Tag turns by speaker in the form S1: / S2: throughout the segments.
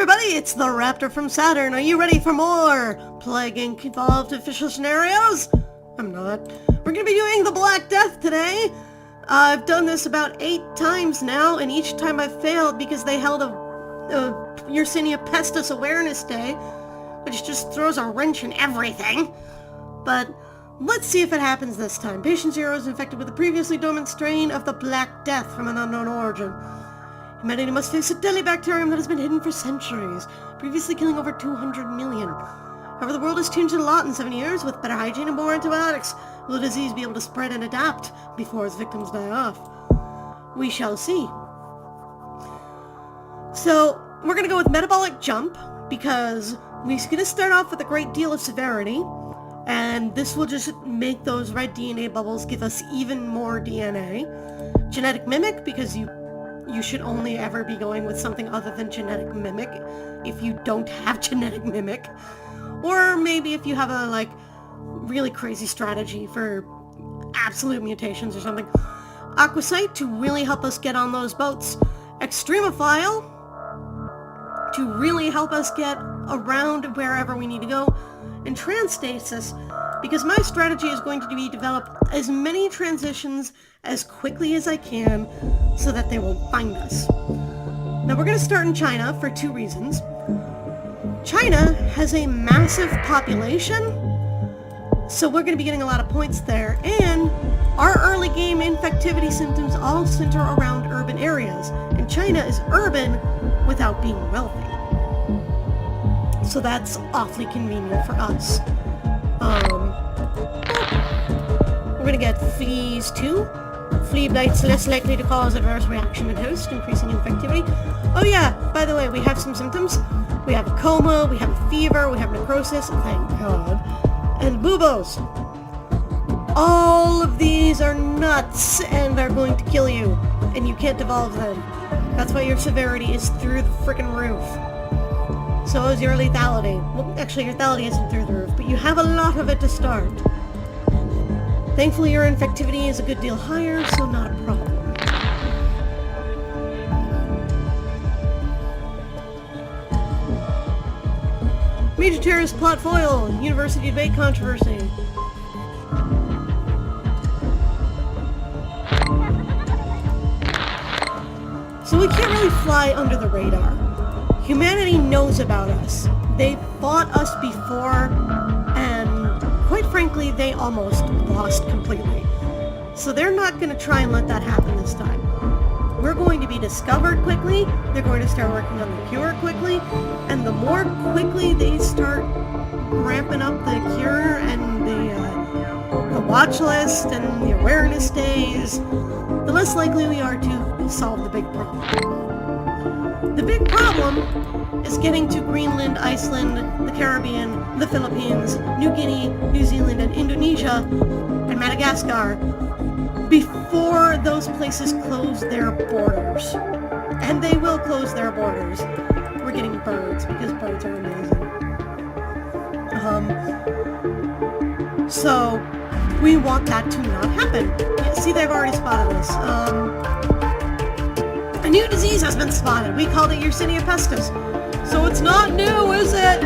S1: everybody, it's the Raptor from Saturn. Are you ready for more Plague Inc. involved official scenarios? I'm not. We're going to be doing the Black Death today. I've done this about 8 times now, and each time I've failed because they held a Yersinia Pestis Awareness Day, which just throws a wrench in everything. But let's see if it happens this time. Patient 0 is infected with a previously dormant strain of the Black Death from an unknown origin. Humanity must face a deadly bacterium that has been hidden for centuries, previously killing over 200 million. However, the world has changed a lot in 7 years. With better hygiene and more antibiotics, will the disease be able to spread and adapt before its victims die off? We shall see. So, we're going to go with Metabolic Jump, because we're going to start off with a great deal of severity, and this will just make those red DNA bubbles give us even more DNA. Genetic Mimic, because you should only ever be going with something other than Genetic Mimic if you don't have Genetic Mimic. Or maybe if you have a, really crazy strategy for absolute mutations or something. Aquasite to really help us get on those boats. Extremophile to really help us get around wherever we need to go. And Transstasis, because my strategy is going to be develop as many transitions as quickly as I can so that they won't find us. Now we're going to start in China for 2 reasons. China has a massive population, so we're going to be getting a lot of points there, and our early game infectivity symptoms all center around urban areas, and China is urban without being wealthy. So that's awfully convenient for us. We're going to get fleas too. Flea bites less likely to cause adverse reaction in host, increasing infectivity. Oh yeah, by the way, we have some symptoms. We have a coma, we have a fever, we have necrosis, thank God, and buboes. All of these are nuts and are going to kill you, and you can't evolve them. That's why your severity is through the frickin' roof. So is your lethality. Well, actually, your lethality isn't through the roof, but you have a lot of it to start. Thankfully, your infectivity is a good deal higher, so not a problem. Major terrorist plot foil, university debate controversy. So we can't really fly under the radar. Humanity knows about us. They fought us before, and quite frankly, they almost lost completely. So they're not going to try and let that happen this time. We're going to be discovered quickly, they're going to start working on the cure quickly, and the more quickly they start ramping up the cure and the watch list and the awareness days, the less likely we are to solve the big problem. The big problem is getting to Greenland, Iceland, the Caribbean, the Philippines, New Guinea, New Zealand, and Indonesia, and Madagascar before those places close their borders. And they will close their borders. We're getting birds, because birds are amazing. So, we want that to not happen. Yeah, see, they've already spotted us. A new disease has been spotted. We called it Yersinia Pestis. So it's not new, is it?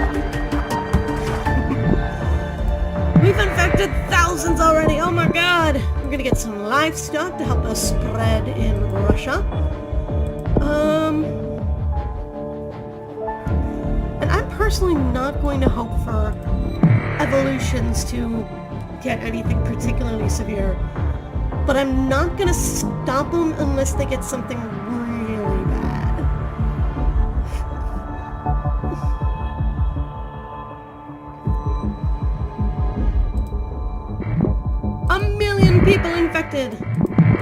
S1: We've infected thousands already. Oh my god. We're gonna get some livestock to help us spread in Russia. And I'm personally not going to hope for evolutions to get anything particularly severe. But I'm not gonna stop them unless they get something really bad. A million people infected!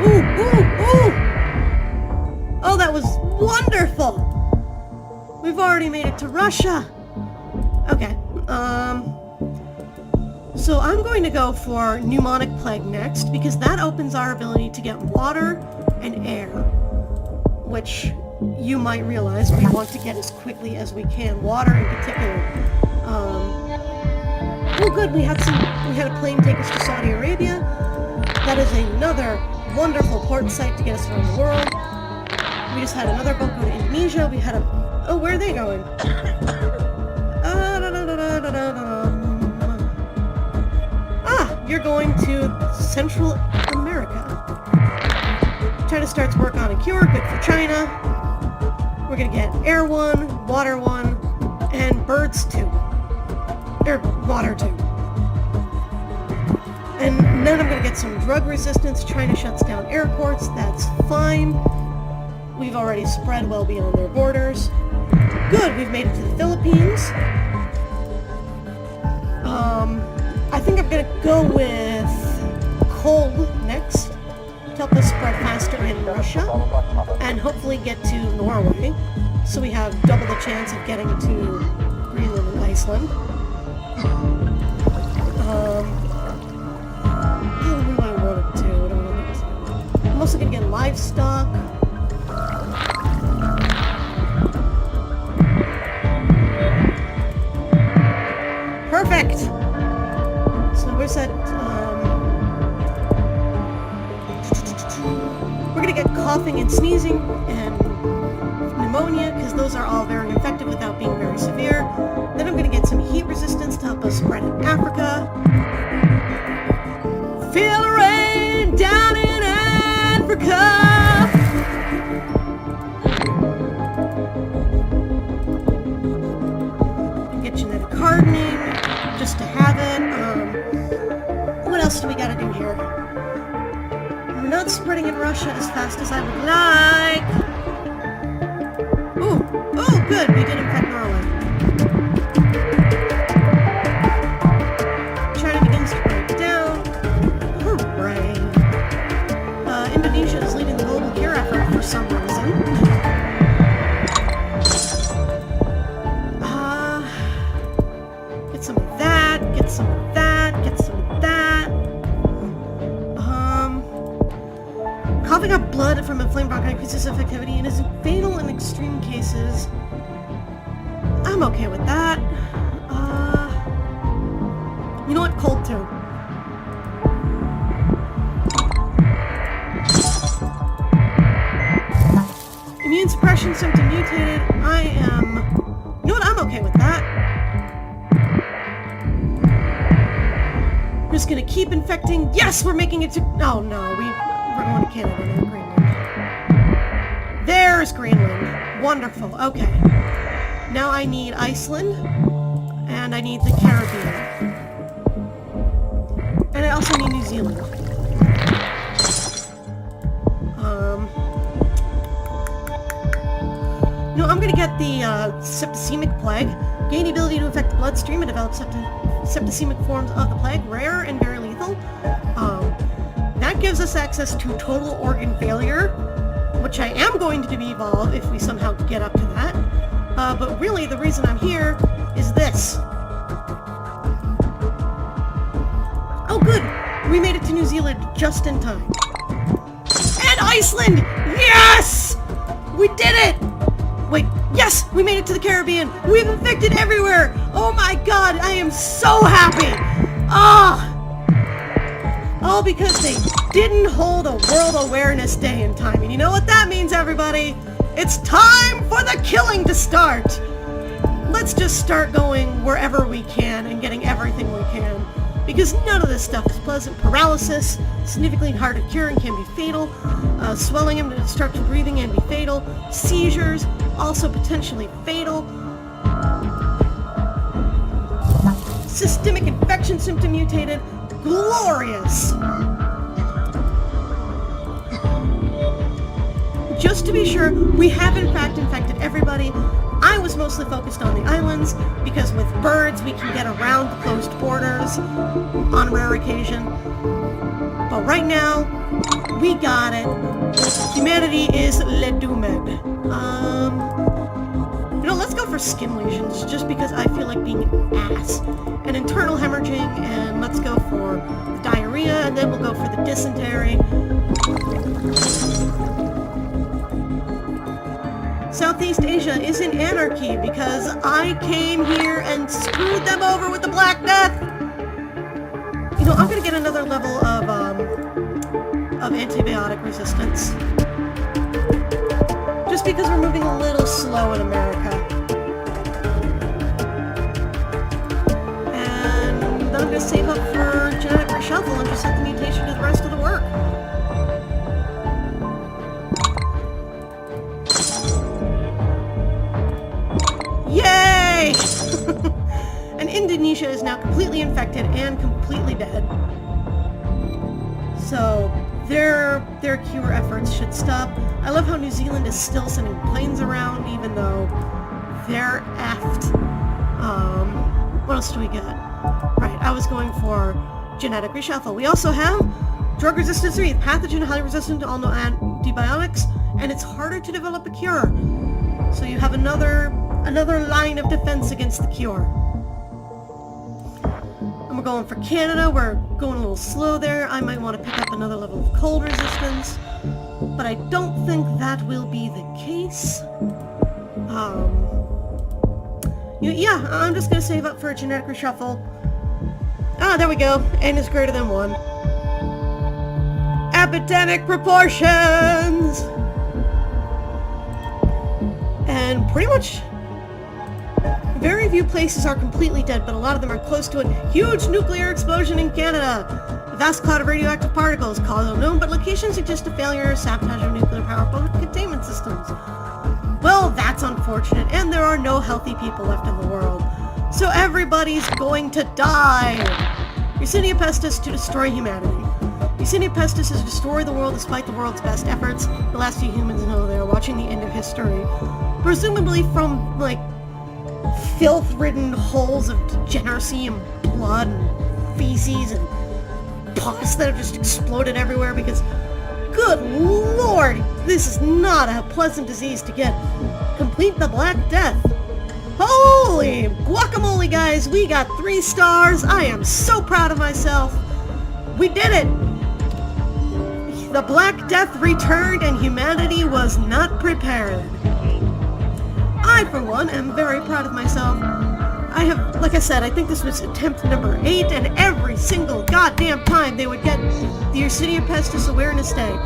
S1: Ooh, ooh, ooh! Oh, that was wonderful! We've already made it to Russia! Okay, so I'm going to go for Pneumonic Plague next, because that opens our ability to get water and air, which you might realize we want to get as quickly as we can. Water in particular. Oh good, we had a plane take us to Saudi Arabia. That is another wonderful port site to get us around the world. We just had another boat go to Indonesia. We had a Oh, where are they going? You're going to Central America. China starts work on a cure, good for China. We're gonna get air 1, water 1, and birds 2. Or water 2. And then I'm gonna get some drug resistance. China shuts down airports, that's fine. We've already spread well beyond their borders. Good, we've made it to the Philippines. I think I'm gonna go with coal next to help us spread faster in Russia and hopefully get to Norway so we have double the chance of getting to Greenland and Iceland. What do I want to do? I'm also gonna get livestock. Perfect! So where's that, we're gonna get coughing and sneezing and pneumonia, because those are all very effective without being very severe. Then I'm gonna get some heat resistance to help us spread in Africa. Feel the rain down in Africa! Get genetic hardening, just to have it. What else do we gotta do here? We're not spreading in Russia as fast as I would like. Ooh, good, we did infect Norway. China begins to break down. Hooray. Indonesia is leading the global cure effort for some reason. Get some of that, get some of that, get some of that. Coughing up blood from inflamed bronchi increases effectivity and is fatal in extreme cases. I'm okay with that. You know what? Cold too. Immune suppression symptom mutated. You know what? I'm okay with that. I'm just gonna keep infecting. Yes, we're making it to. Oh no, we're going to Canada now. Greenland. There's Greenland. Wonderful. Okay. Now I need Iceland, and I need the Caribbean, and I also need New Zealand. No, I'm gonna get the septicemic plague. Gain the ability to affect the bloodstream and develop septicemic forms of the plague, rare and very lethal. That gives us access to total organ failure, which I am going to evolve if we somehow get up to that. But really, the reason I'm here is this. Oh, good! We made it to New Zealand just in time. And Iceland! Yes! We did it! Wait, yes! We made it to the Caribbean! We've infected everywhere! Oh my god, I am so happy! All because they didn't hold a World Awareness Day in time. And you know what that means, everybody? It's time for the killing to start! Let's just start going wherever we can and getting everything we can. Because none of this stuff is pleasant. Paralysis, significantly hard to cure and can be fatal. Swelling and obstructed breathing can be fatal. Seizures, also potentially fatal. Systemic infection symptom mutated. Glorious! Just to be sure, we have in fact infected everybody. I was mostly focused on the islands, because with birds we can get around the closed borders on rare occasion. But right now, we got it. Humanity is le doomed. Let's go for skin lesions, just because I feel like being an ass. And internal hemorrhaging, and let's go for the diarrhea, and then we'll go for the dysentery. Southeast Asia is in anarchy because I came here and screwed them over with the Black Death. I'm gonna get another level of antibiotic resistance. Just because we're moving a little slow in America. gonna save up for genetic reshuffle and just let the mutation do the rest of the work. Yay! And Indonesia is now completely infected and completely dead. So their cure efforts should stop. I love how New Zealand is still sending planes around even though they're effed. What else do we get? Right, I was going for genetic reshuffle. We also have drug resistance 3, pathogen highly resistant to all known antibiotics, and it's harder to develop a cure. So you have another line of defense against the cure. And we're going for Canada. We're going a little slow there. I might want to pick up another level of cold resistance, but I don't think that will be the case. Yeah, I'm just going to save up for a genetic reshuffle. Ah, there we go. N is greater than 1. Epidemic proportions! And pretty much very few places are completely dead, but a lot of them are close to a huge nuclear explosion in Canada. A vast cloud of radioactive particles, cause unknown, but location suggests a failure or sabotage of nuclear power containment systems. Well, that's unfortunate, and there are no healthy people left in the world. So everybody's going to die! Yersinia pestis to destroy humanity. Yersinia pestis has destroyed the world despite the world's best efforts. The last few humans know they're watching the end of history. Presumably from, like, filth-ridden holes of degeneracy and blood and feces and pus that have just exploded everywhere because, good lord, this is not a pleasant disease to get. Complete the Black Death. Holy guacamole, guys, we got 3 stars. I am so proud of myself. We did it. The Black Death returned and humanity was not prepared. I, for one, am very proud of myself. I have, like I said, I think this was attempt number 8, and every single goddamn time they would get the Yersinia pestis awareness day.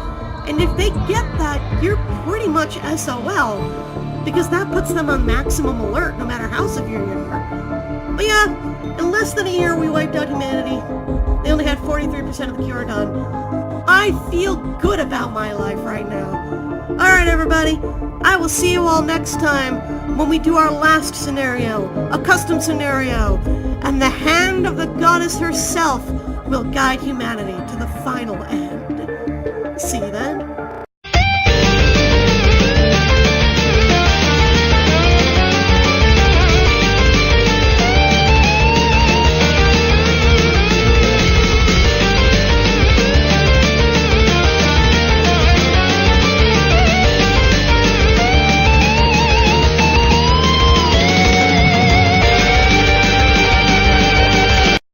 S1: And if they get that, you're pretty much SOL, because that puts them on maximum alert no matter how severe you are. But yeah, in less than a year we wiped out humanity. They only had 43% of the cure done. I feel good about my life right now. Alright everybody, I will see you all next time when we do our last scenario, a custom scenario, and the hand of the goddess herself will guide humanity to the final end. See you then.